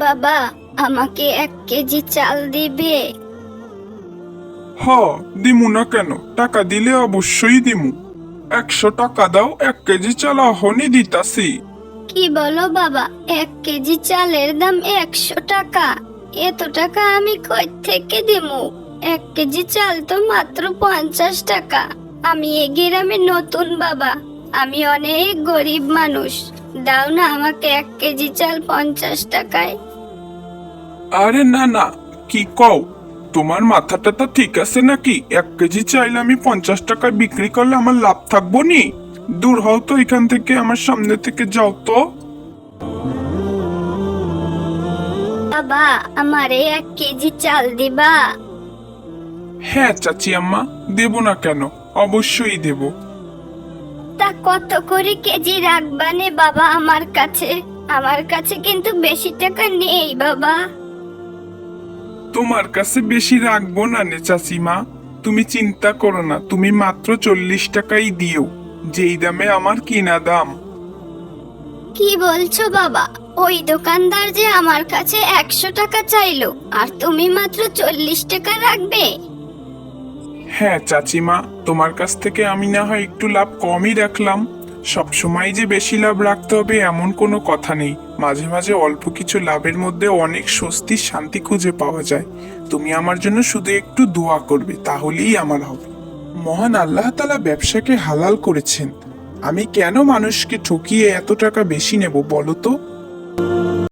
বাবা, আমাকে 1 কেজি চাল দিবে? হ, দিমু না কেন? টাকা দিলে অবশ্যই দিমু। 100 টাকা দাও, 1 কেজি চাল অহনি দিতাছি। কি বলো বাবা, 1 কেজি চালের দাম 100 টাকা? এত টাকা আমি কই থেকে দিমু? 1 কেজি চাল তো মাত্র 50 টাকা। আমি এ গ্রামে নতুন বাবা, আমি অনেক গরিব মানুষ। দাও না আমাকে 1 কেজি চাল 50 টাকায়। আরে না না, কি কও? তোমার মাথাটা তো ঠিক আছে নাকি? 1 কেজি চাইলে আমি 50 টাকায় বিক্রি করলে আমার লাভ থাকবো নি? দূর হও তো এখান থেকে, আমার সামনে থেকে যাও তো। বাবা, আমারে 1 কেজি চাল দিবা? হ্যাঁ চাচি আম্মা, দেব না কেন? অবশ্যই দেব। তা কত করে কেজি রাখবানে বাবা আমার কাছে? আমার কাছে কিন্তু বেশি টাকা নেই বাবা। তোমার কাছে বেশি রাখবো না নে চাচিমা, তুমি চিন্তা করো না, তুমি মাত্র 40 টাকাই দিও, যেই দামে আমার কিনা দাম। কি বলছো বাবা? ওই দোকানদার যে আমার কাছে 100 টাকা চাইলো, আর তুমি মাত্র 40 টাকা রাখবে? হ্যাঁ চাচিমা, তোমার কাছ থেকে আমি না হয় একটু লাভ কমই রাখলাম। সবসময় যে বেশি লাভ রাখতে হবে এমন কোনো কথা নেই। মাঝে মাঝে অল্প কিছু লাভের মধ্যে অনেক স্বস্তির শান্তি খুঁজে পাওয়া যায়। তুমি আমার জন্য শুধু একটু দোয়া করবে, তাহলেই আমার হবে। মহান আল্লাহ তাআলা ব্যবসাকে হালাল করেছেন। আমি কেন মানুষকে ঠকিয়ে এত টাকা বেশি নেব বলো তো?